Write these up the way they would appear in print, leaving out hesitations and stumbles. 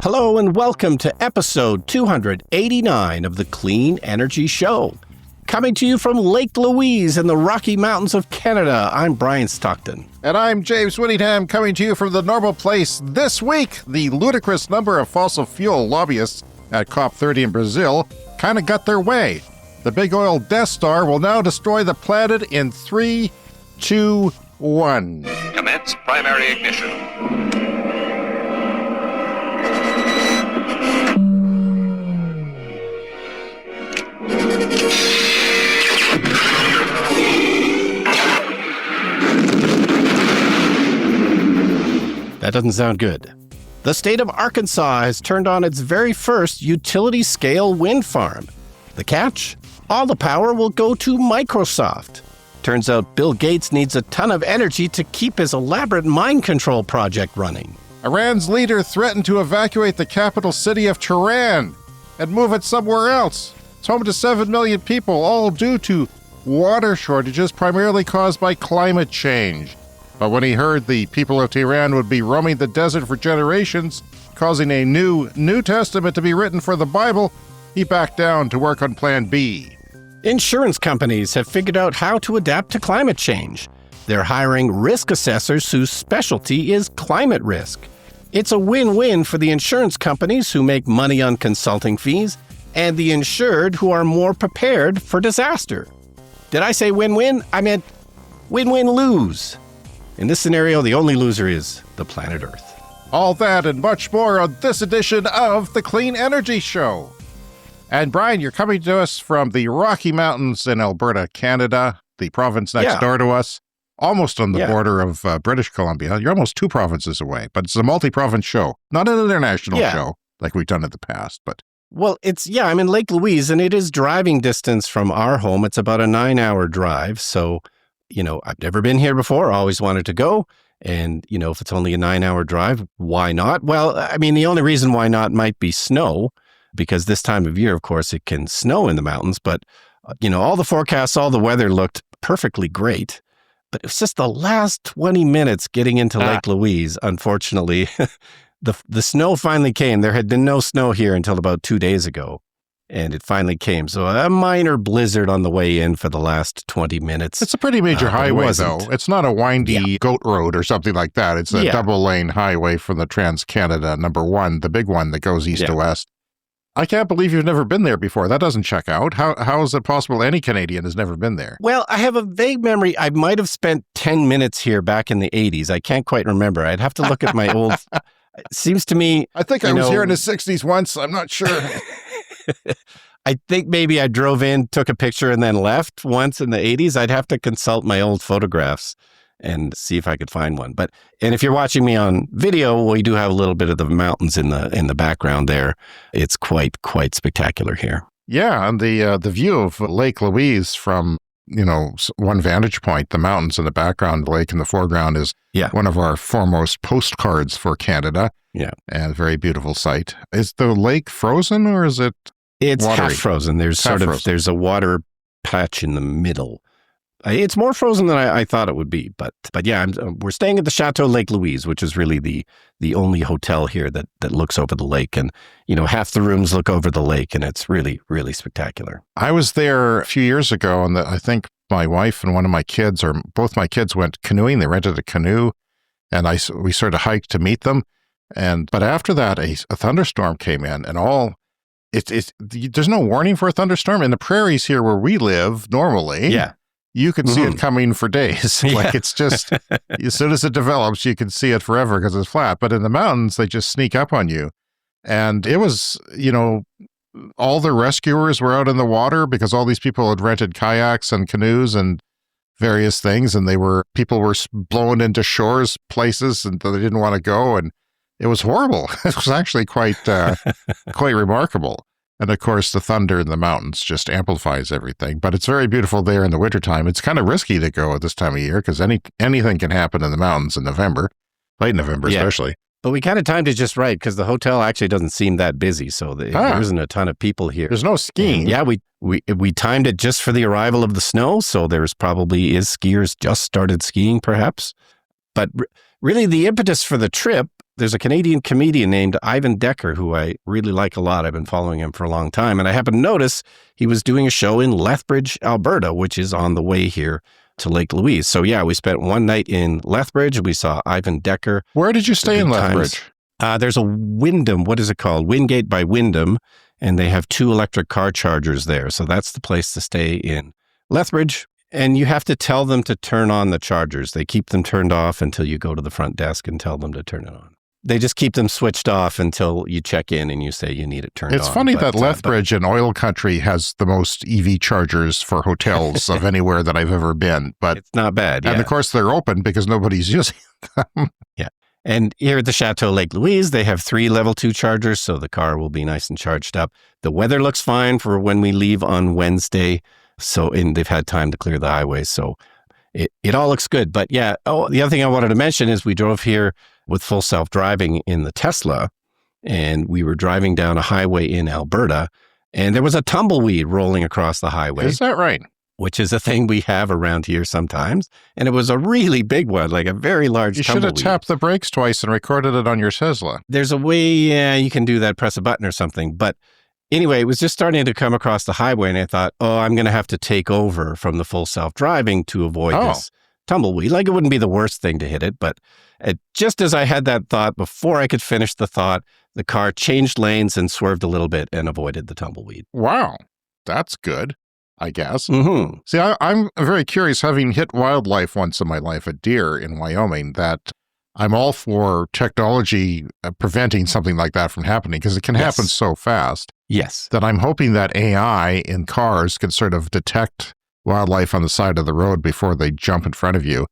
Hello and welcome to episode 289 of the Clean Energy Show. Coming to you from Lake Louise in the Rocky Mountains of Canada, I'm Brian Stockton. And I'm James Whittingham, coming to you from the normal place. This week, the ludicrous number of fossil fuel lobbyists at COP30 in Brazil kind of got their way. The big oil Death Star will now destroy the planet in 3, 2, 1. Commence primary ignition. That doesn't sound good. The state of Arkansas has turned on its very first utility-scale wind farm. The catch? All the power will go to Microsoft. Turns out Bill Gates needs a ton of energy to keep his elaborate mind control project running. Iran's leader threatened to evacuate the capital city of Tehran and move it somewhere else. It's home to 7 million people, all due to water shortages primarily caused by climate change. But when he heard the people of Tehran would be roaming the desert for generations, causing a New Testament to be written for the Bible, he backed down to work on Plan B. Insurance companies have figured out how to adapt to climate change. They're hiring risk assessors whose specialty is climate risk. It's a win-win for the insurance companies who make money on consulting fees and the insured who are more prepared for disaster. Did I say win-win? I meant win-win-lose. In this scenario, the only loser is the planet Earth. All that and much more on this edition of the Clean Energy Show. And Brian, you're coming to us from the Rocky Mountains in Alberta, Canada, the province next door to us, almost on the border of British Columbia. You're almost 2 provinces away, but it's a multi-province show, not an international show like we've done in the past. But well, I'm in Lake Louise, and it is driving distance from our home. It's about a 9-hour drive, so I've never been here before, always wanted to go. And, if it's only a 9-hour drive, why not? Well, I mean, the only reason why not might be snow, because this time of year, of course, it can snow in the mountains. But, all the forecasts, all the weather looked perfectly great. But it was just the last 20 minutes getting into Lake Louise, unfortunately. The snow finally came. There had been no snow here until about 2 days ago. And it finally came. So a minor blizzard on the way in for the last 20 minutes. It's a pretty major highway, though. It's not a windy goat road or something like that. It's a double-lane highway from the Trans-Canada number 1, the big one that goes east to west. I can't believe you've never been there before. That doesn't check out. How is it possible any Canadian has never been there? Well, I have a vague memory. I might have spent 10 minutes here back in the 80s. I can't quite remember. I'd have to look at my old... It seems to me... I think I was here in the 60s once. I'm not sure. I think maybe I drove in, took a picture, and then left once in the 80s. I'd have to consult my old photographs and see if I could find one. And if you're watching me on video, we do have a little bit of the mountains in the background there. It's quite spectacular here. Yeah, and the view of Lake Louise from one vantage point, the mountains in the background, the lake in the foreground is one of our foremost postcards for Canada. Yeah, and a very beautiful sight. Is the lake frozen or is it? It's watery? Half frozen. There's there's a water patch in the middle. It's more frozen than I thought it would be, but yeah, we're staying at the Chateau Lake Louise, which is really the only hotel here that looks over the lake, and half the rooms look over the lake, and it's really, really spectacular. I was there a few years ago, and I think my wife and one of my kids, or both my kids, went canoeing. They rented a canoe, and we sort of hiked to meet them, but after that, a thunderstorm came in, and there's no warning for a thunderstorm in the prairies here where we live normally. Yeah. You can see it coming for days. Like it's just, as soon as it develops, you can see it forever because it's flat. But in the mountains, they just sneak up on you. And it was, all the rescuers were out in the water because all these people had rented kayaks and canoes and various things. And people were blown into shores places and they didn't want to go. And it was horrible. It was actually quite remarkable. And of course, the thunder in the mountains just amplifies everything. But it's very beautiful there in the wintertime. It's kind of risky to go at this time of year because anything can happen in the mountains in November, late November especially. But we kind of timed it just right because the hotel actually doesn't seem that busy. So there isn't a ton of people here. There's no skiing. And we timed it just for the arrival of the snow. So there's probably skiers just started skiing perhaps. But really the impetus for the trip There's a Canadian comedian named Ivan Decker who I really like a lot. I've been following him for a long time. And I happened to notice he was doing a show in Lethbridge, Alberta, which is on the way here to Lake Louise. So yeah, we spent one night in Lethbridge. We saw Ivan Decker. Where did you stay in Lethbridge? There's a Wyndham. What is it called? Wingate by Wyndham. And they have 2 electric car chargers there. So that's the place to stay in Lethbridge. And you have to tell them to turn on the chargers. They keep them turned off until you go to the front desk and tell them to turn it on. They just keep them switched off until you check in and you say you need it turned on. It's funny that Lethbridge in oil country has the most EV chargers for hotels of anywhere that I've ever been. But it's not bad. And of course they're open because nobody's using them. Yeah. And here at the Chateau Lake Louise, they have 3 level 2 chargers, so the car will be nice and charged up. The weather looks fine for when we leave on Wednesday. And they've had time to clear the highway. So it all looks good. But yeah, the other thing I wanted to mention is we drove here with full self-driving in the Tesla, and we were driving down a highway in Alberta, and there was a tumbleweed rolling across the highway. Is that right? Which is a thing we have around here sometimes. And it was a really big one, like a very large tumbleweed. You should have tapped the brakes twice and recorded it on your Tesla. There's a way, you can do that, press a button or something. But anyway, it was just starting to come across the highway, and I thought, I'm going to have to take over from the full self-driving to avoid this tumbleweed. Like, it wouldn't be the worst thing to hit it, but just as I had that thought, before I could finish the thought, the car changed lanes and swerved a little bit and avoided the tumbleweed. Wow, that's good, I guess. Mm-hmm. See, I'm very curious, having hit wildlife once in my life, a deer in Wyoming, that I'm all for technology preventing something like that from happening, because it can happen so fast. Yes. That I'm hoping that AI in cars can sort of detect wildlife on the side of the road before they jump in front of you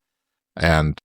and,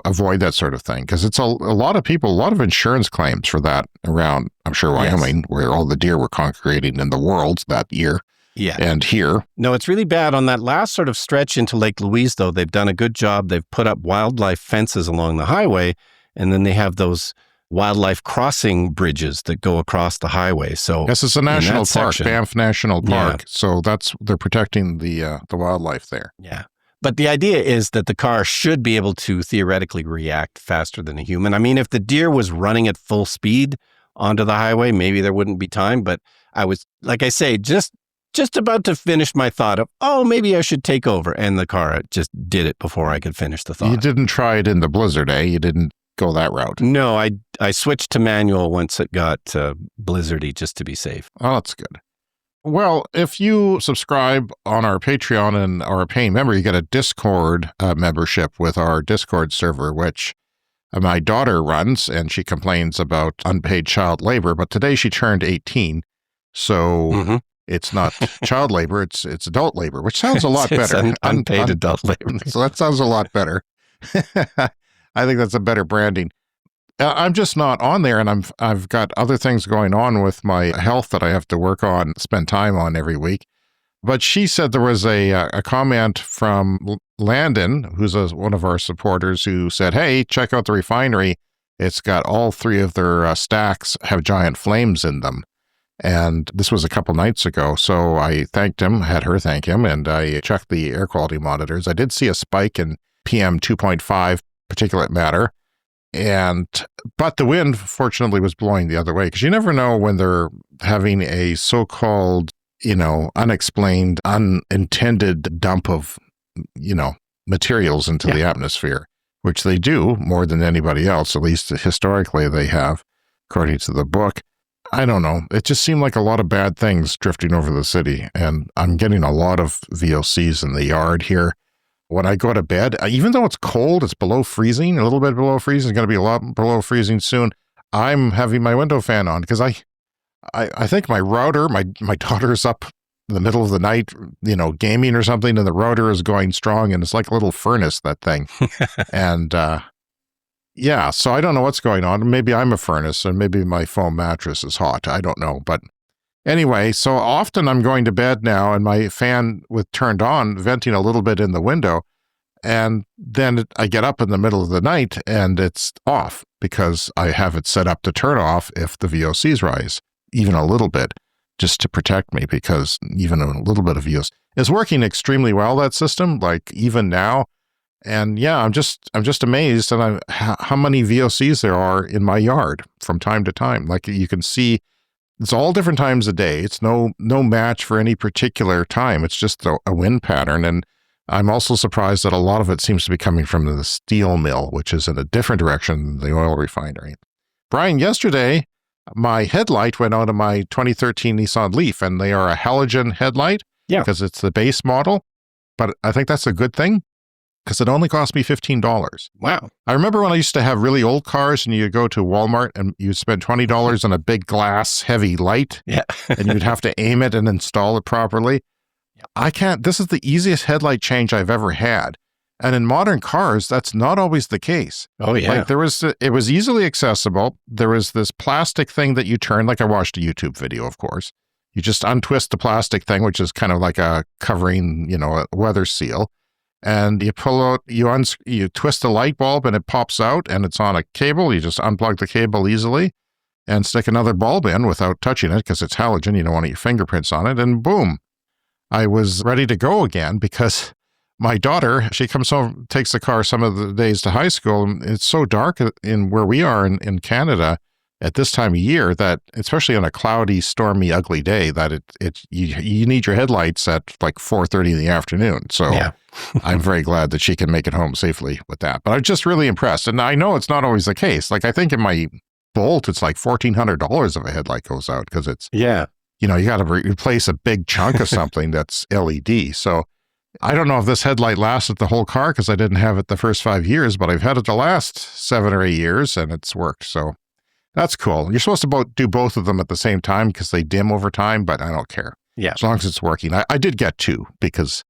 avoid that sort of thing. Because it's a lot of people, a lot of insurance claims for that around, I'm sure, Wyoming, where all the deer were congregating in the world that year. Yeah. And here. No, it's really bad. On that last sort of stretch into Lake Louise, though, they've done a good job. They've put up wildlife fences along the highway, and then they have those wildlife crossing bridges that go across the highway. So yes, it's a national park, Banff National Park. So they're protecting the wildlife there. Yeah. But the idea is that the car should be able to theoretically react faster than a human. I mean, if the deer was running at full speed onto the highway, maybe there wouldn't be time. But I was, like I say, just about to finich my thought of, maybe I should take over. And the car just did it before I could finish the thought. You didn't try it in the blizzard, eh? You didn't go that route? No, I switched to manual once it got blizzardy, just to be safe. Oh, that's good. Well, if you subscribe on our Patreon and are a paying member, you get a Discord membership with our Discord server, which my daughter runs, and she complains about unpaid child labor. But today she turned 18, so it's not child labor; it's adult labor, which sounds a lot better. Unpaid adult labor. So that sounds a lot better. I think that's a better branding. I'm just not on there, and I've got other things going on with my health that I have to work on, spend time on every week. But she said there was a comment from Landon, who's one of our supporters, who said, "Hey, check out the refinery. It's got all 3 of their stacks have giant flames in them." And this was a couple nights ago. So I thanked him, had her thank him, and I checked the air quality monitors. I did see a spike in PM 2.5 particulate matter. But the wind, fortunately, was blowing the other way, because you never know when they're having a so-called, unexplained, unintended dump of, materials into the atmosphere, which they do more than anybody else, at least historically they have, according to the book. I don't know. It just seemed like a lot of bad things drifting over the city, and I'm getting a lot of VOCs in the yard here. When I go to bed, even though it's cold, it's below freezing, a little bit below freezing, it's going to be a lot below freezing soon, I'm having my window fan on, because I think my router, my daughter's up in the middle of the night, gaming or something, and the router is going strong, and it's like a little furnace, that thing. And so I don't know what's going on. Maybe I'm a furnace, and maybe my foam mattress is hot. I don't know. But anyway, so often I'm going to bed now, and my fan turned on, venting a little bit in the window, and then I get up in the middle of the night, and it's off, because I have it set up to turn off if the VOCs rise, even a little bit, just to protect me, because even a little bit of VOC is working extremely well, that system. Like, even now, And yeah, I'm just amazed at how many VOCs there are in my yard from time to time. Like you can see, it's all different times of day. It's no match for any particular time. It's just a wind pattern. And I'm also surprised that a lot of it seems to be coming from the steel mill, which is in a different direction than the oil refinery. Brian, yesterday, my headlight went out of my 2013 Nissan Leaf, and they are a halogen headlight because it's the base model. But I think that's a good thing because it only cost me $15. Wow. I remember when I used to have really old cars and you'd go to Walmart and you'd spend $20 on a big glass heavy light and you'd have to aim it and install it properly. This is the easiest headlight change I've ever had. And in modern cars, that's not always the case. Oh, yeah. Like it was easily accessible. There was this plastic thing that you turn, like I watched a YouTube video, of course. You just untwist the plastic thing, which is kind of like a covering, a weather seal. And you pull out, you twist the light bulb and it pops out and it's on a cable. You just unplug the cable easily and stick another bulb in without touching it because it's halogen. You don't want your fingerprints on it. And boom, I was ready to go again because my daughter, she comes home, takes the car some of the days to high school. And it's so dark in where we are in Canada at this time of year that, especially on a cloudy, stormy, ugly day, that you need your headlights at like 4:30 in the afternoon. So I'm very glad that she can make it home safely with that. But I'm just really impressed. And I know it's not always the case. Like I think in my Bolt, it's like $1,400 if a headlight goes out because it's, you got to replace a big chunk of something that's LED. So I don't know if this headlight lasted the whole car because I didn't have it the first 5 years, but I've had it the last 7 or 8 years and it's worked. So that's cool. You're supposed to do both of them at the same time because they dim over time, but I don't care. Yeah. As long as it's working. I did get 2 because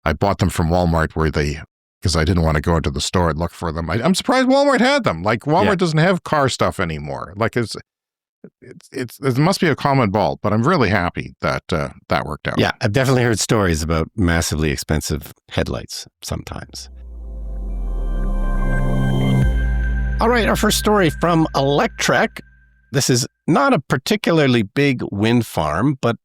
I bought them from Walmart because I didn't want to go into the store and look for them. I'm surprised Walmart had them. Like Walmart doesn't have car stuff anymore. Like it must be a common bulb, but I'm really happy that that worked out. Yeah, I've definitely heard stories about massively expensive headlights sometimes. All right, our first story from Electrek. This is not a particularly big wind farm, but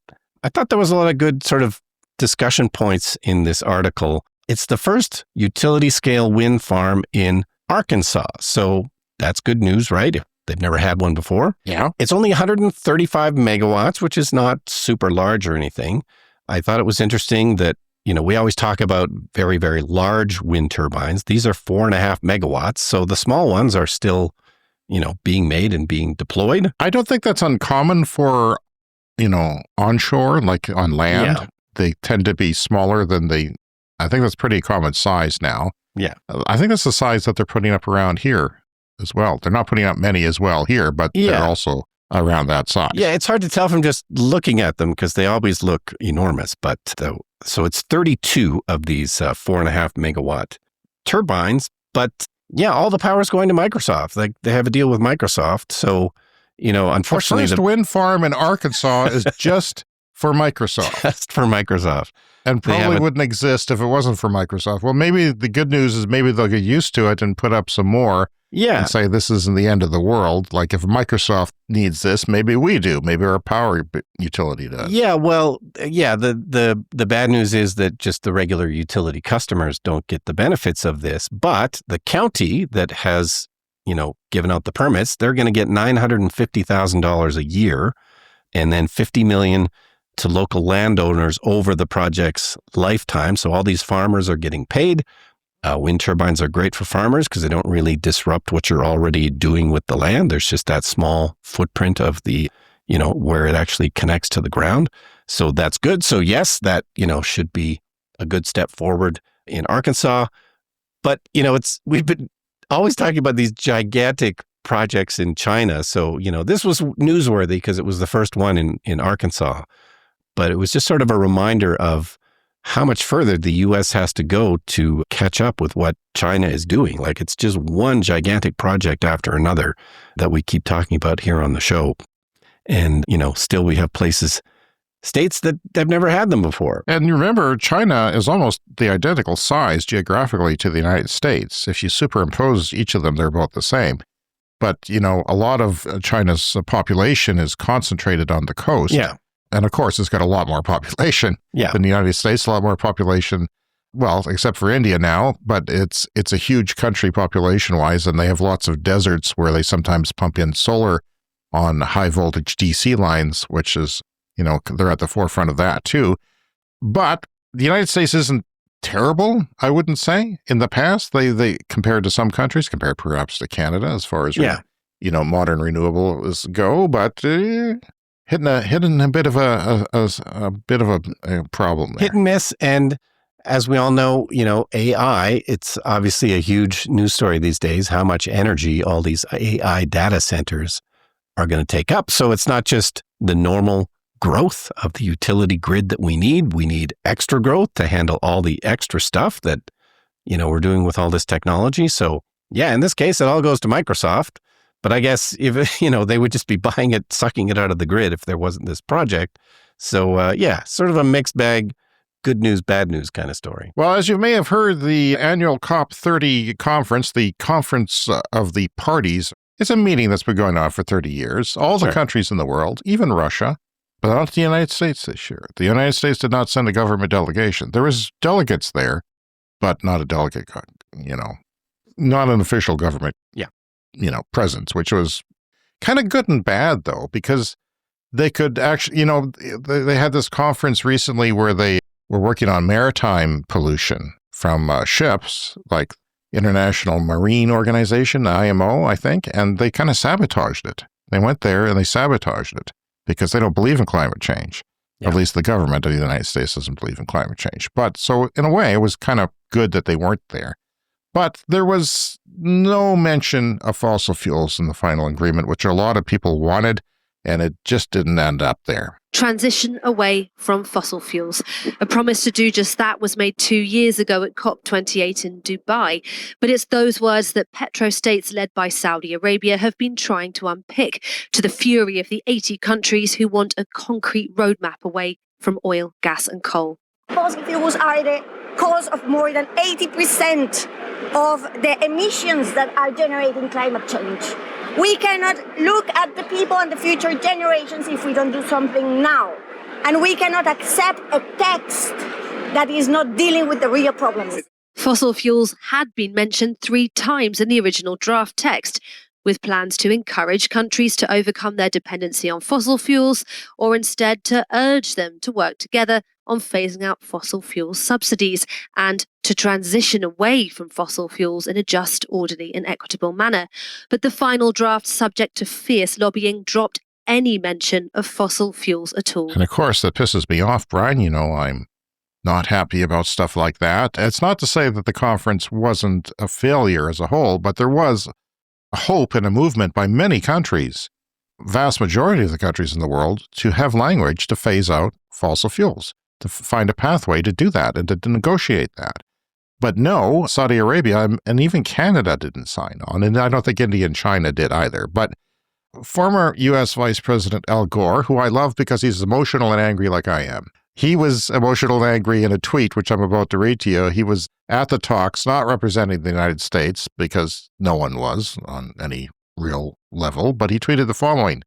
I thought there was a lot of good sort of discussion points in this article. It's the first utility-scale wind farm in Arkansas, so that's good news, right? They've never had one before. Yeah. It's only 135 megawatts, which is not super large or anything. I thought it was interesting that, we always talk about very, very large wind turbines. These are 4.5 megawatts. So the small ones are still, being made and being deployed. I don't think that's uncommon for, onshore, like on land. Yeah. They tend to be smaller than I think that's pretty common size now. Yeah. I think that's the size that they're putting up around here as well. They're not putting up many as well here, but they're also around that size. Yeah, it's hard to tell from just looking at them because they always look enormous. But so it's 32 of these 4.5 megawatt turbines. But yeah, all the power is going to Microsoft. Like they have a deal with Microsoft. So, unfortunately, the first wind farm in Arkansas is just for Microsoft. Just for Microsoft. And probably wouldn't exist if it wasn't for Microsoft. Well, maybe the good news is maybe they'll get used to it and put up some more. Yeah. And say this isn't the end of the world. Like if Microsoft needs this, maybe we do. Maybe our power utility does. Yeah, well, the bad news is that just the regular utility customers don't get the benefits of this. But the county that has, given out the permits, they're going to get $950,000 a year and then $50 million to local landowners over the project's lifetime. So all these farmers are getting paid. Wind turbines are great for farmers because they don't really disrupt what you're already doing with the land. There's just that small footprint of the, where it actually connects to the ground. So that's good. So yes, that, should be a good step forward in Arkansas. But, we've been always talking about these gigantic projects in China. So, this was newsworthy because it was the first one in Arkansas. But it was just sort of a reminder of how much further the U.S. has to go to catch up with what China is doing. Like it's just one gigantic project after another that we keep talking about here on the show. And, still we have states that have never had them before. And you remember, China is almost the identical size geographically to the United States. If you superimpose each of them, they're about the same. But, a lot of China's population is concentrated on the coast. Yeah. And of course, it's got a lot more population than the United States, a lot more population well, except for India now, but it's a huge country population-wise, and they have lots of deserts where they sometimes pump in solar on high-voltage DC lines, which is, they're at the forefront of that too. But the United States isn't terrible, I wouldn't say. In the past, they compared to some countries, compared perhaps to Canada as far as modern renewables go, but hitting a bit of a problem there. Hit and miss. And as we all know, AI, it's obviously a huge news story these days, how much energy all these AI data centers are going to take up. So it's not just the normal growth of the utility grid that we need. We need extra growth to handle all the extra stuff that, we're doing with all this technology. So yeah, in this case, it all goes to Microsoft. But I guess if, they would just be buying it, sucking it out of the grid if there wasn't this project. So sort of a mixed bag, good news, bad news kind of story. Well, as you may have heard, the annual COP30 conference, the Conference of the Parties, is a meeting that's been going on for 30 years. All the countries in the world, even Russia, but not the United States this year. The United States did not send a government delegation. There was delegates there, but not a delegate, not an official government, presence, which was kind of good and bad, though, because they could actually, they had this conference recently where they were working on maritime pollution from ships, like International Marine Organization, IMO, I think, and they kind of sabotaged it. They went there and they sabotaged it because they don't believe in climate change. Yeah. At least the government of the United States doesn't believe in climate change. But so in a way, it was kind of good that they weren't there. But there was no mention of fossil fuels in the final agreement, which a lot of people wanted, and it just didn't end up there. Transition away from fossil fuels. A promise to do just that was made 2 years ago at COP28 in Dubai. But it's those words that petrostates led by Saudi Arabia have been trying to unpick, to the fury of the 80 countries who want a concrete roadmap away from oil, gas and coal. Fossil fuels are the cause of more than 80% of the emissions that are generating climate change. We cannot look at the people and the future generations if we don't do something now. And we cannot accept a text that is not dealing with the real problems. Fossil fuels had been mentioned 3 times in the original draft text, with plans to encourage countries to overcome their dependency on fossil fuels, or instead to urge them to work together on phasing out fossil fuel subsidies and to transition away from fossil fuels in a just, orderly and equitable manner. But the final draft, subject to fierce lobbying, dropped any mention of fossil fuels at all. And of course, that pisses me off, Brian. I'm not happy about stuff like that. It's not to say that the conference wasn't a failure as a whole, but there was a hope and a movement by many countries, vast majority of the countries in the world, to have language to phase out fossil fuels, to find a pathway to do that and to negotiate that. But no, Saudi Arabia and even Canada didn't sign on, and I don't think India and China did either. But former U.S. Vice President Al Gore, who I love because he's emotional and angry like I am, he was emotional and angry in a tweet, which I'm about to read to you. He was at the talks, not representing the United States, because no one was on any real level, but he tweeted the following: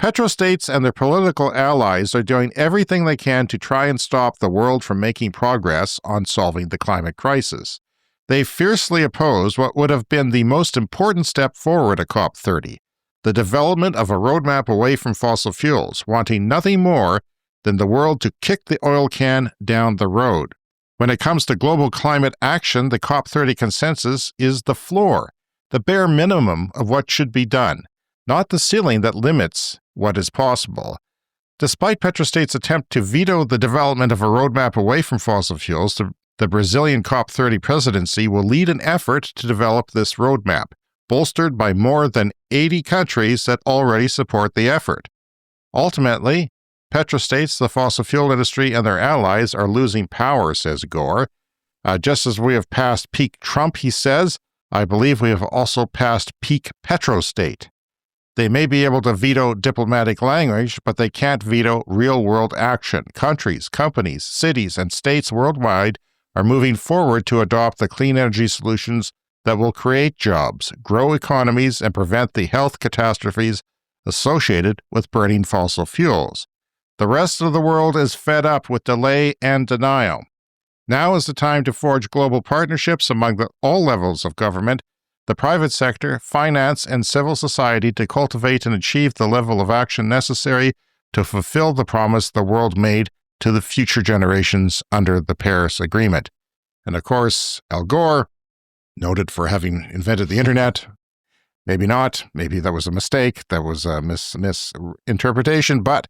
Petrostates and their political allies are doing everything they can to try and stop the world from making progress on solving the climate crisis. They fiercely oppose what would have been the most important step forward at COP30, the development of a roadmap away from fossil fuels, wanting nothing more than the world to kick the oil can down the road. When it comes to global climate action, the COP30 consensus is the floor, the bare minimum of what should be done, not the ceiling that limits what is possible. Despite Petrostate's attempt to veto the development of a roadmap away from fossil fuels, the Brazilian COP30 presidency will lead an effort to develop this roadmap, bolstered by more than 80 countries that already support the effort. Ultimately, Petrostates, the fossil fuel industry, and their allies are losing power, says Gore. Just as we have passed peak Trump, he says, I believe we have also passed peak Petrostate. They may be able to veto diplomatic language, but they can't veto real-world action. Countries, companies, cities, and states worldwide are moving forward to adopt the clean energy solutions that will create jobs, grow economies, and prevent the health catastrophes associated with burning fossil fuels. The rest of the world is fed up with delay and denial. Now is the time to forge global partnerships among all levels of government, the private sector, finance, and civil society to cultivate and achieve the level of action necessary to fulfill the promise the world made to the future generations under the Paris Agreement. And of course, Al Gore, noted for having invented the internet, maybe not, maybe that was a mistake, that was a misinterpretation, but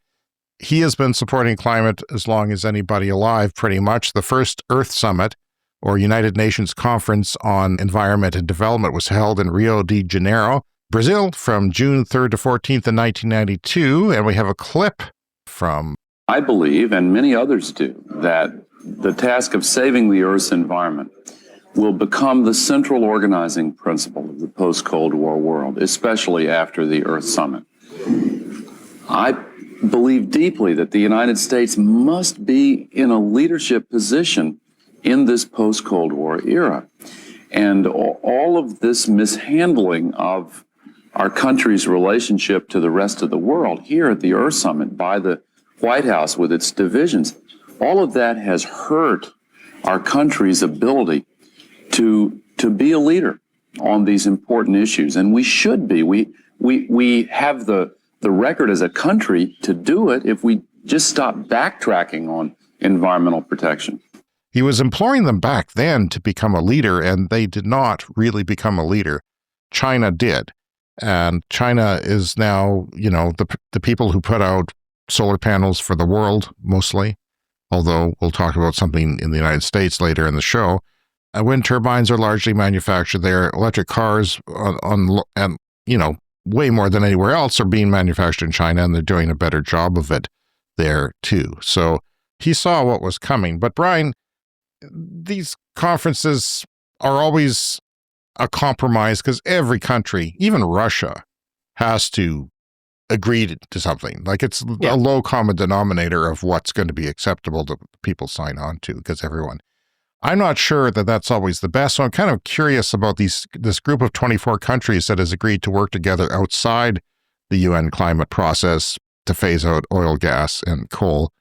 he has been supporting climate as long as anybody alive, pretty much. The first Earth Summit, or United Nations Conference on Environment and Development, was held in Rio de Janeiro, Brazil, from June 3rd to 14th in 1992. And we have a clip from... I believe, and many others do, that the task of saving the Earth's environment will become the central organizing principle of the post-Cold War world, especially after the Earth Summit. I believe deeply that the United States must be in a leadership position in this post-Cold War era. And all of this mishandling of our country's relationship to the rest of the world here at the Earth Summit by the White House with its divisions, all of that has hurt our country's ability to be a leader on these important issues. And we should be. We have the record as a country to do it if we just stop backtracking on environmental protection. He was imploring them back then to become a leader, and they did not really become a leader. China did. And China is now, the people who put out solar panels for the world, mostly, although we'll talk about something in the United States later in the show. Wind turbines are largely manufactured there. Electric cars, and way more than anywhere else, are being manufactured in China, and they're doing a better job of it there, too. So he saw what was coming. But Brian, these conferences are always a compromise because every country, even Russia, has to agree to something. Like it's a low common denominator of what's going to be acceptable to people sign on to, because everyone. I'm not sure that that's always the best. So I'm kind of curious about this group of 24 countries that has agreed to work together outside the UN climate process to phase out oil, gas, and coal.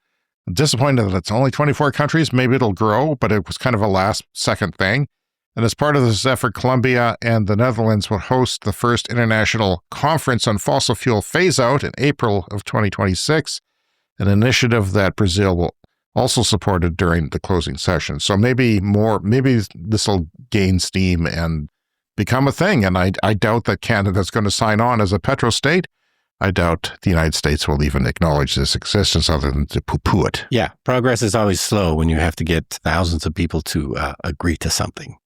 I'm disappointed that it's only 24 countries. Maybe it'll grow, but it was kind of a last-second thing. And as part of this effort, Colombia and the Netherlands will host the first international conference on fossil fuel phase-out in April of 2026, an initiative that Brazil will also supported during the closing session. So maybe this will gain steam and become a thing. And I doubt that Canada's going to sign on as a petrostate. I doubt the United States will even acknowledge this existence other than to poo-poo it. Yeah, progress is always slow when you have to get thousands of people to agree to something.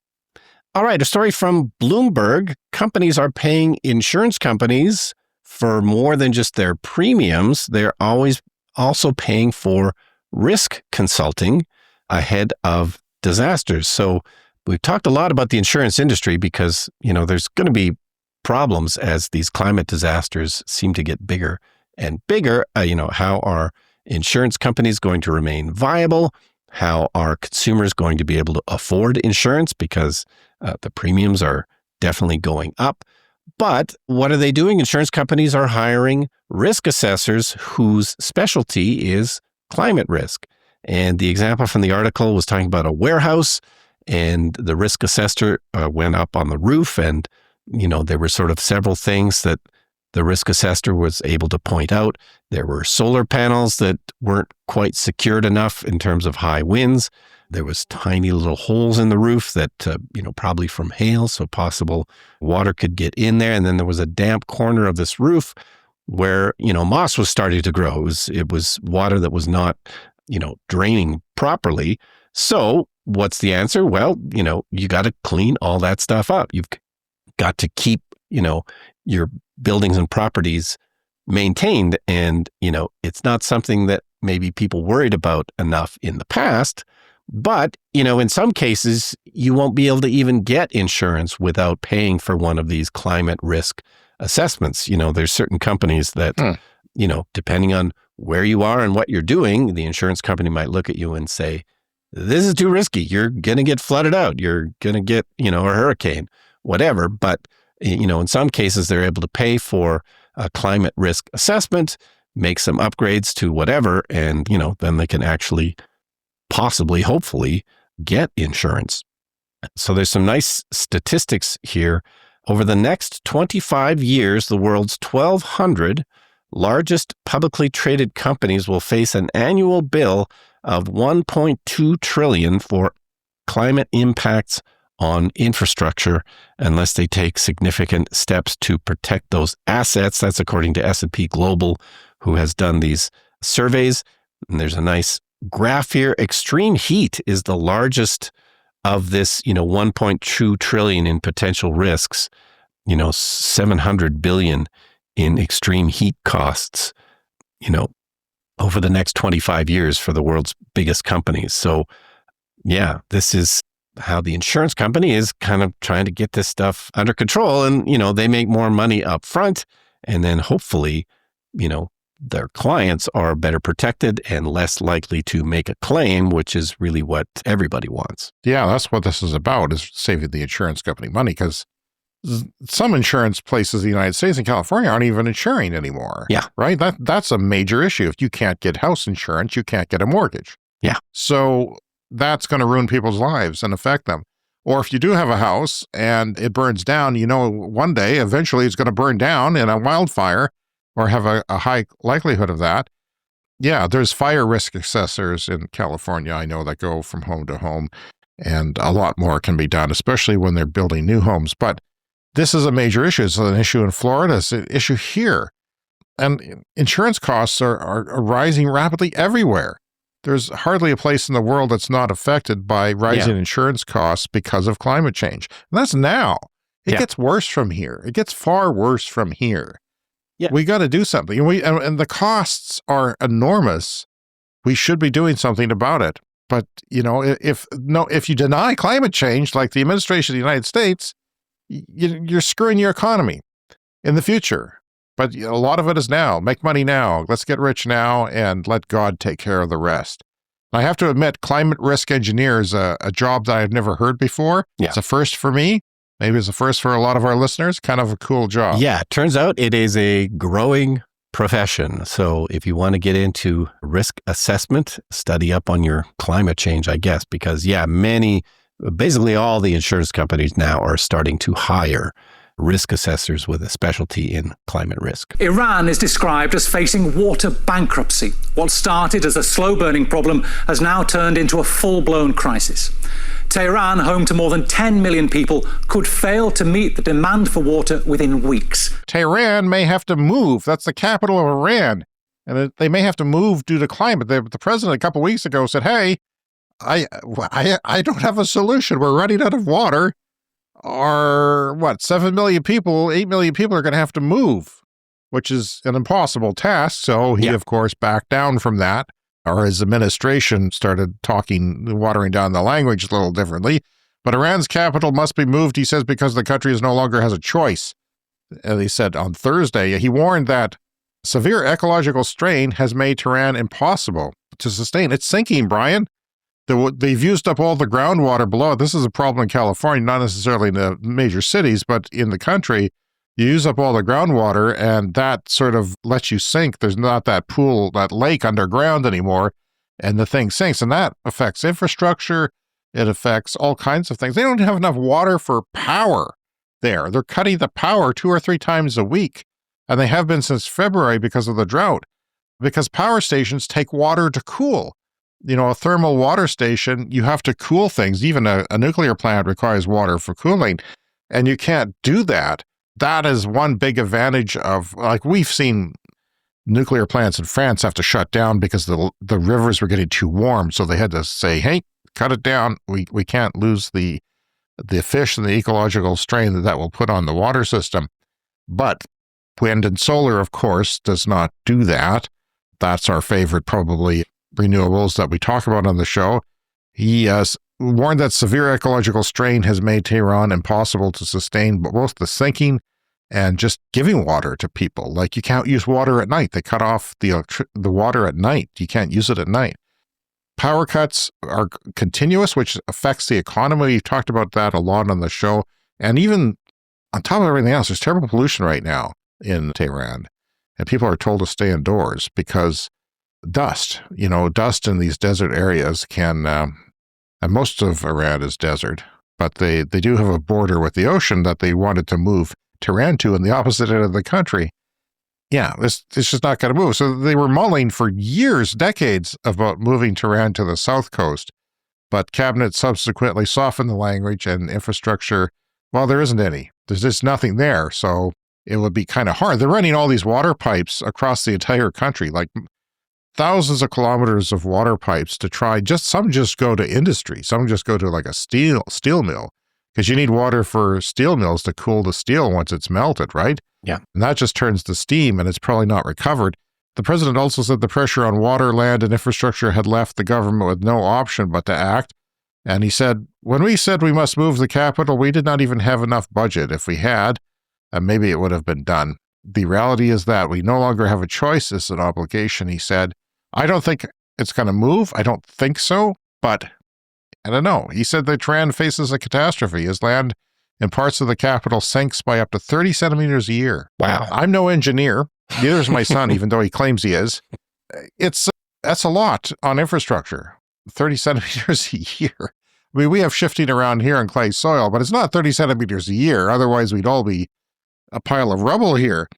All right, a story from Bloomberg. Companies are paying insurance companies for more than just their premiums. They're always also paying for risk consulting ahead of disasters. So we've talked a lot about the insurance industry because, there's going to be problems as these climate disasters seem to get bigger and bigger. How are insurance companies going to remain viable? How are consumers going to be able to afford insurance because the premiums are definitely going up? But what are they doing? Insurance companies are hiring risk assessors whose specialty is climate risk. And the example from the article was talking about a warehouse, and the risk assessor went up on the roof, and there were sort of several things that the risk assessor was able to point out. There were solar panels that weren't quite secured enough in terms of high winds. There was tiny little holes in the roof that, probably from hail, so possible water could get in there. And then there was a damp corner of this roof where, moss was starting to grow. It was water that was not, draining properly. So what's the answer? Well, you got to clean all that stuff up. You've got to keep, your buildings and properties maintained. And, it's not something that maybe people worried about enough in the past. But, in some cases, you won't be able to even get insurance without paying for one of these climate risk assessments. There's certain companies that, depending on where you are and what you're doing, the insurance company might look at you and say, this is too risky. You're going to get flooded out. You're going to get, a hurricane, whatever. But, in some cases, they're able to pay for a climate risk assessment, make some upgrades to whatever, and, then they can actually possibly, hopefully, get insurance. So there's some nice statistics here. Over the next 25 years, the world's 1,200 largest publicly traded companies will face an annual bill of $1.2 trillion for climate impacts on infrastructure unless they take significant steps to protect those assets. That's according to S&P Global, who has done these surveys. And there's a nice graph here. Extreme heat is the largest of this, 1.2 trillion in potential risks, 700 billion in extreme heat costs, over the next 25 years for the world's biggest companies. So, yeah, this is how the insurance company is kind of trying to get this stuff under control. And, they make more money up front. And then hopefully, their clients are better protected and less likely to make a claim, which is really what everybody wants. Yeah, that's what this is about, is saving the insurance company money, because some insurance places in the United States and California aren't even insuring anymore. Yeah. Right? That's a major issue. If you can't get house insurance, you can't get a mortgage. Yeah. So that's going to ruin people's lives and affect them. Or if you do have a house and it burns down, one day, eventually it's going to burn down in a wildfire or have a high likelihood of that. Yeah, there's fire risk assessors in California, I know, that go from home to home, and a lot more can be done, especially when they're building new homes. But this is a major issue. It's an issue in Florida. It's an issue here. And insurance costs are rising rapidly everywhere. There's hardly a place in the world that's not affected by rising insurance costs because of climate change. And that's now. It gets worse from here. It gets far worse from here. Yeah. We got to do something. And the costs are enormous. We should be doing something about it. But, if you deny climate change, like the administration of the United States, you're screwing your economy in the future. But a lot of it is now. Make money now. Let's get rich now and let God take care of the rest. I have to admit, climate risk engineer is a job that I've never heard before. Yeah. It's a first for me. Maybe it's a first for a lot of our listeners. Kind of a cool job. Yeah, it turns out it is a growing profession. So if you want to get into risk assessment, study up on your climate change, I guess, because basically all the insurance companies now are starting to hire risk assessors with a specialty in climate risk. Iran is described as facing water bankruptcy. What started as a slow-burning problem has now turned into a full-blown crisis. Tehran, home to more than 10 million people, could fail to meet the demand for water within weeks. Tehran may have to move. That's the capital of Iran. And they may have to move due to climate. The president a couple weeks ago said, hey, I don't have a solution. We're running out of water. Or 7 million people, 8 million people are going to have to move, which is an impossible task. So he, of course, backed down from that, or his administration started watering down the language a little differently. But Iran's capital must be moved, he says, because the country no longer has a choice. And he said on Thursday, he warned that severe ecological strain has made Tehran impossible to sustain. It's sinking, Brian. They've used up all the groundwater below. This is a problem in California, not necessarily in the major cities, but in the country. You use up all the groundwater, and that sort of lets you sink. There's not that pool, that lake underground anymore, and the thing sinks. And that affects infrastructure. It affects all kinds of things. They don't have enough water for power there. They're cutting the power 2 or 3 times a week, and they have been since February because of the drought, because power stations take water to cool. A thermal water station, you have to cool things. Even a nuclear plant requires water for cooling, and you can't do that. That is one big advantage of, we've seen nuclear plants in France have to shut down because the rivers were getting too warm. So they had to say, hey, cut it down. We can't lose the fish and the ecological strain that will put on the water system. But wind and solar, of course, does not do that. That's our favorite, probably, renewables that we talk about on the show. He has warned that severe ecological strain has made Tehran impossible to sustain, but both the sinking and just giving water to people. You can't use water at night. They cut off the water at night. You can't use it at night. Power cuts are continuous, which affects the economy. We've talked about that a lot on the show. And even on top of everything else, there's terrible pollution right now in Tehran. And people are told to stay indoors because dust in these desert areas can And most of Iran is desert, but they do have a border with the ocean that they wanted to move Tehran to in the opposite end of the country. Yeah, it's just not going to move. So they were mulling for years, decades, about moving Tehran to the south coast. But cabinet subsequently softened the language and infrastructure. Well, there isn't any. There's just nothing there. So it would be kind of hard. They're running all these water pipes across the entire country, like thousands of kilometers of water pipes to try. Some just go to industry. Some just go to like a steel mill, because you need water for steel mills to cool the steel once it's melted, right? Yeah. And that just turns to steam, and it's probably not recovered. The president also said the pressure on water, land, and infrastructure had left the government with no option but to act. And he said, when we said we must move the capital, we did not even have enough budget. If we had, maybe it would have been done. The reality is that we no longer have a choice. It's an obligation, he said. I don't think it's going to move. I don't think so, but I don't know. He said that Tehran faces a catastrophe as land in parts of the capital sinks by up to 30 centimeters a year. Wow. I'm no engineer. Neither is my son, even though he claims he is. That's a lot on infrastructure. 30 centimeters a year. I mean, we have shifting around here in clay soil, but it's not 30 centimeters a year. Otherwise, we'd all be a pile of rubble here.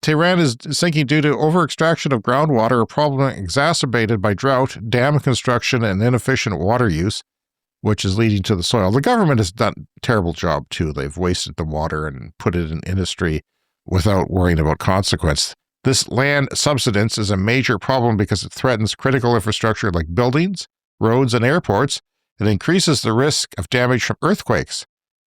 Tehran is sinking due to over-extraction of groundwater, a problem exacerbated by drought, dam construction, and inefficient water use, which is leading to the soil. The government has done a terrible job, too. They've wasted the water and put it in industry without worrying about consequence. This land subsidence is a major problem because it threatens critical infrastructure like buildings, roads, and airports. It increases the risk of damage from earthquakes.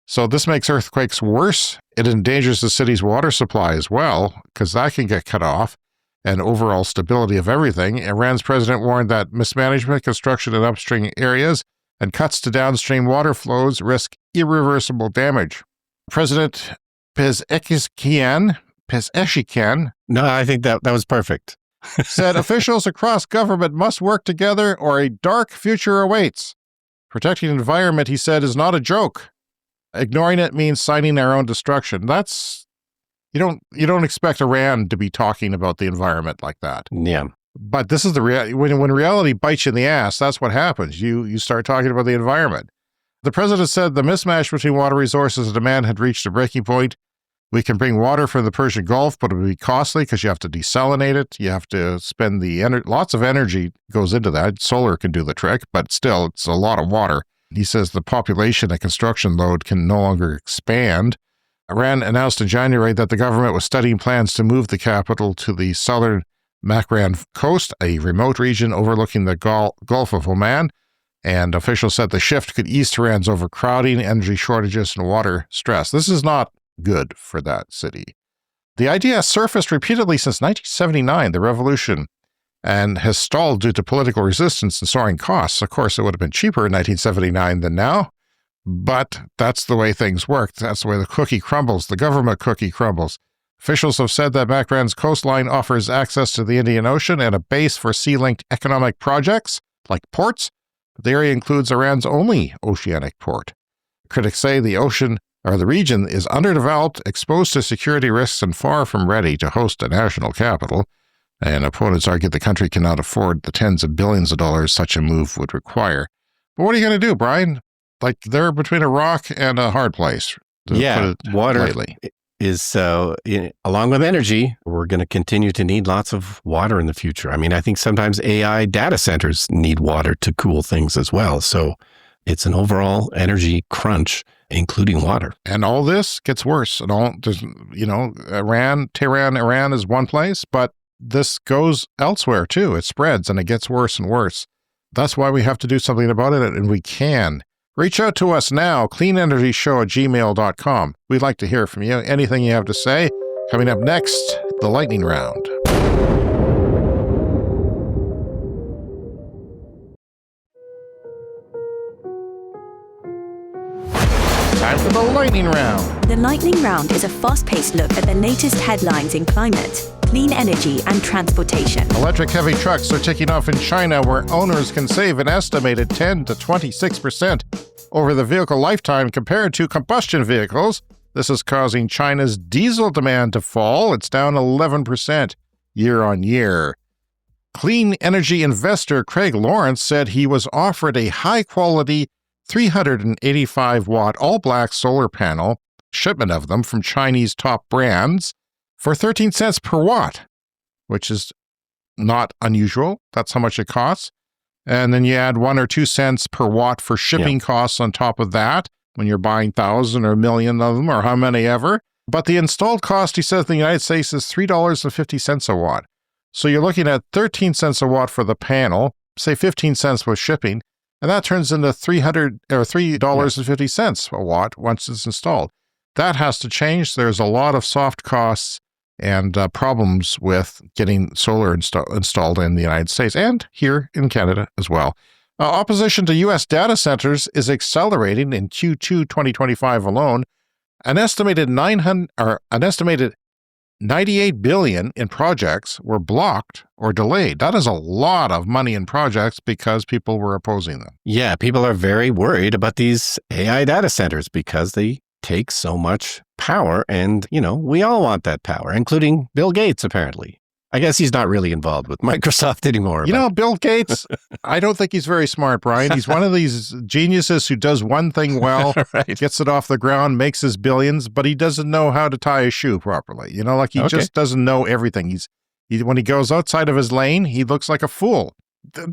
So this makes earthquakes worse. It endangers the city's water supply as well, because that can get cut off, and overall stability of everything. Iran's president warned that mismanagement, construction in upstream areas, and cuts to downstream water flows risk irreversible damage. President Pezeshkian, No, I think that was perfect. said officials across government must work together or a dark future awaits. Protecting the environment, he said, is not a joke. Ignoring it means signing our own destruction. You don't expect Iran to be talking about the environment like that. Yeah. But this is the reality. When reality bites you in the ass, that's what happens. You start talking about the environment. The president said the mismatch between water resources and demand had reached a breaking point. We can bring water from the Persian Gulf, but it would be costly because you have to desalinate it. You have to spend lots of energy goes into that. Solar can do the trick, but still, it's a lot of water. He says the population and construction load can no longer expand. Iran announced in January that the government was studying plans to move the capital to the southern Makran coast, a remote region overlooking the Gulf of Oman. And officials said the shift could ease Tehran's overcrowding, energy shortages, and water stress. This is not good for that city. The idea has surfaced repeatedly since 1979, the revolution, and has stalled due to political resistance and soaring costs. Of course, it would have been cheaper in 1979 than now, but that's the way things work. That's the way the cookie crumbles, the government cookie crumbles. Officials have said that Makran's coastline offers access to the Indian Ocean and a base for sea-linked economic projects like ports. The area includes Iran's only oceanic port. Critics say the region is underdeveloped, exposed to security risks, and far from ready to host a national capital. And opponents argue the country cannot afford the tens of billions of dollars such a move would require. But what are you going to do, Brian? Like, they're between a rock and a hard place. Yeah, water lightly. is, along with energy, we're going to continue to need lots of water in the future. I mean, I think sometimes AI data centers need water to cool things as well. So it's an overall energy crunch, including water. And all this gets worse. Tehran is one place, but this goes elsewhere too. It spreads and it gets worse and worse. That's why we have to do something about it, and we can. Reach out to us now, cleanenergyshow@gmail.com. We'd like to hear from you. Anything you have to say. Coming up next, the lightning round. Time for the lightning round. The lightning round is a fast-paced look at the latest headlines in climate, clean energy, and transportation. Electric heavy trucks are taking off in China, where owners can save an estimated 10 to 26% over the vehicle lifetime compared to combustion vehicles. This is causing China's diesel demand to fall. It's down 11% year on year. Clean energy investor Craig Lawrence said he was offered a high-quality 385-watt all-black solar panel, shipment of them from Chinese top brands, for 13 cents per watt, which is not unusual. That's how much it costs. And then you add 1 or 2 cents per watt for shipping costs on top of that when you're buying 1,000 or 1,000,000 of them or how many ever. But the installed cost, he says, in the United States is $3.50 a watt. So you're looking at 13 cents a watt for the panel, say 15 cents with shipping, and that turns into $3.50 a watt once it's installed. That has to change. There's a lot of soft costs and problems with getting solar installed in the United States and here in Canada as well. Opposition to U.S. data centers is accelerating in Q2 2025 alone. An estimated $98 billion in projects were blocked or delayed. That is a lot of money in projects because people were opposing them. Yeah, people are very worried about these AI data centers because they take so much power. And, we all want that power, including Bill Gates, apparently. I guess he's not really involved with Microsoft anymore. Bill Gates, I don't think he's very smart, Brian. He's one of these geniuses who does one thing well, right. Gets it off the ground, makes his billions, but he doesn't know how to tie a shoe properly. He just doesn't know everything. When he goes outside of his lane, he looks like a fool.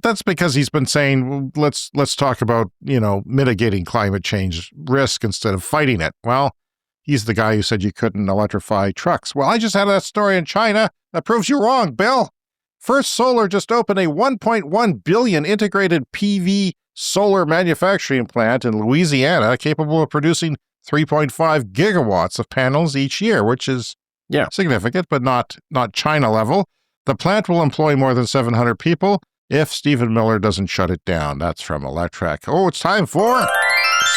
That's because he's been saying, let's talk about, mitigating climate change risk instead of fighting it. Well, he's the guy who said you couldn't electrify trucks. Well, I just had that story in China. That proves you wrong, Bill. First Solar just opened a $1.1 billion integrated PV solar manufacturing plant in Louisiana capable of producing 3.5 gigawatts of panels each year, which is significant, but not China level. The plant will employ more than 700 people if Stephen Miller doesn't shut it down. That's from Electrek. Oh, it's time for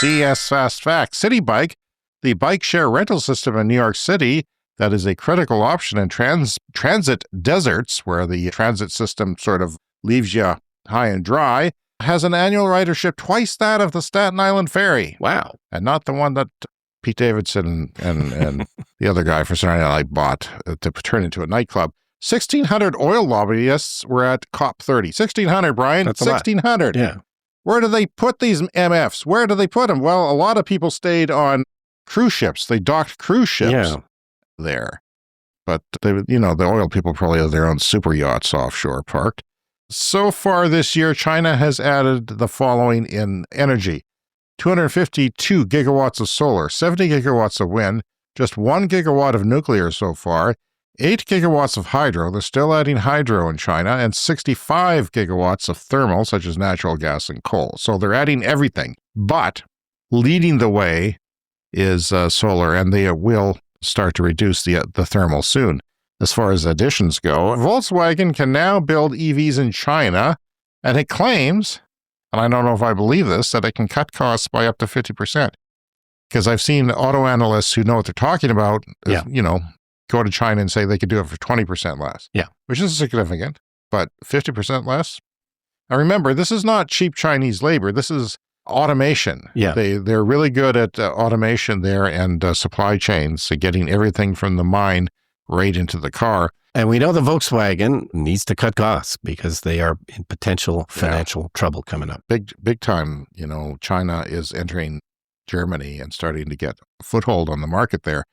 CS Fast Facts. City Bike, the bike share rental system in New York City that is a critical option in transit deserts, where the transit system sort of leaves you high and dry, has an annual ridership twice that of the Staten Island Ferry. Wow. And not the one that Pete Davidson and the other guy for Saturday Night Live bought to turn into a nightclub. 1,600 oil lobbyists were at COP30. 1,600, Brian. That's 1,600. Yeah. Where do they put these MFs? Where do they put them? Well, a lot of people stayed on cruise ships. They docked cruise ships there. But, the oil people probably have their own super yachts offshore parked. So far this year, China has added the following in energy. 252 gigawatts of solar, 70 gigawatts of wind, just 1 gigawatt of nuclear so far, 8 gigawatts of hydro, they're still adding hydro in China, and 65 gigawatts of thermal, such as natural gas and coal. So they're adding everything. But leading the way is solar, and they will start to reduce the thermal soon. As far as additions go, Volkswagen can now build EVs in China, and it claims, and I don't know if I believe this, that it can cut costs by up to 50%. Because I've seen auto analysts who know what they're talking about, go to China and say they could do it for 20% less. Yeah. Which is significant, but 50% less? Now remember, this is not cheap Chinese labor. This is automation. Yeah. They're really good at automation there and supply chains, so getting everything from the mine right into the car. And we know the Volkswagen needs to cut costs because they are in potential financial trouble coming up. Big time. China is entering Germany and starting to get a foothold on the market there.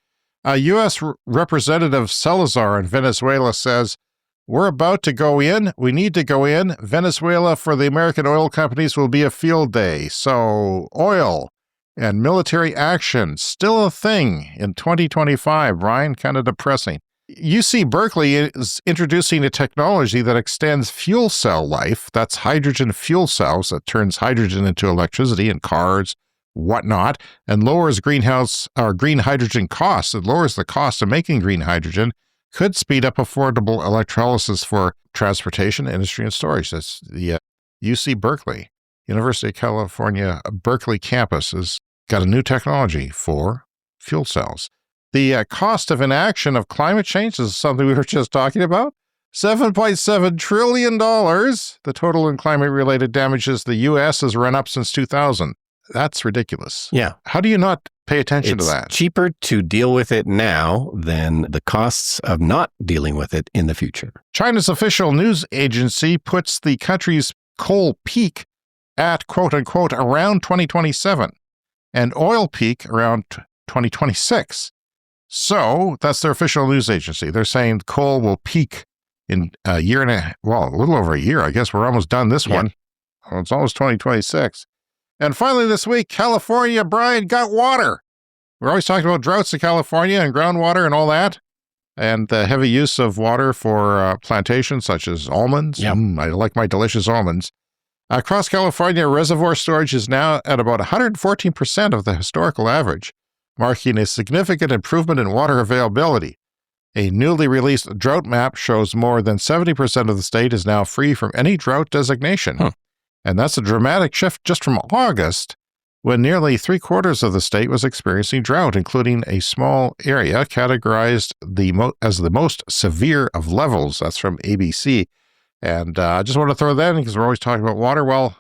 U.S. Representative Salazar in Venezuela says, we're about to go in. We need to go in. Venezuela for the American oil companies will be a field day. So oil and military action, still a thing in 2025, Brian, kind of depressing. UC Berkeley is introducing a technology that extends fuel cell life. That's hydrogen fuel cells that turns hydrogen into electricity in cars, whatnot, and lowers green hydrogen costs. It lowers the cost of making green hydrogen, could speed up affordable electrolysis for transportation, industry, and storage. That's the UC Berkeley, University of California, Berkeley campus has got a new technology for fuel cells. The cost of inaction of climate change is something we were just talking about. $7.7 trillion. The total in climate-related damages the U.S. has run up since 2000. That's ridiculous. Yeah. How do you not pay attention to It's that. cheaper to deal with it now than the costs of not dealing with it in the future. China's official news agency puts the country's coal peak at, quote unquote, around 2027 and oil peak around 2026. So that's their official news agency. They're saying coal will peak in a year and a little over a year. I guess we're almost done this one. Oh, it's almost 2026. And finally this week, California, Brian, got water. We're always talking about droughts in California and groundwater and all that, and the heavy use of water for plantations such as almonds. Yep. I like my delicious almonds. Across California, reservoir storage is now at about 114% of the historical average, marking a significant improvement in water availability. A newly released drought map shows more than 70% of the state is now free from any drought designation. And that's a dramatic shift just from August, when nearly 3/4 of the state was experiencing drought, including a small area categorized as the most severe of levels. That's from ABC. And I just want to throw that in because we're always talking about water. Well,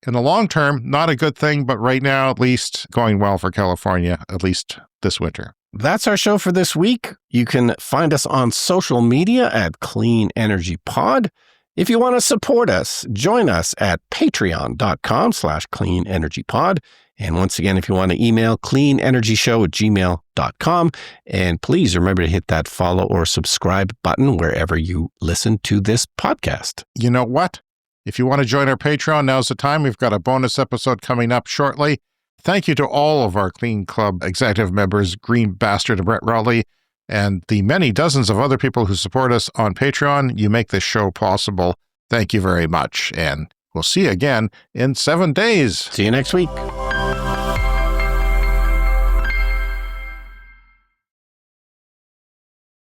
in the long term, not a good thing, but right now, at least going well for California, at least this winter. That's our show for this week. You can find us on social media at Clean Energy Pod. If you want to support us, join us at patreon.com/cleanenergypod. And once again, if you want to email cleanenergyshow@gmail.com. And please remember to hit that follow or subscribe button wherever you listen to this podcast. You know what? If you want to join our Patreon, now's the time. We've got a bonus episode coming up shortly. Thank you to all of our Clean Club executive members, Green Bastard and Brett Rowley, and the many dozens of other people who support us on Patreon. You make this show possible. Thank you very much. And we'll see you again in 7 days. See you next week.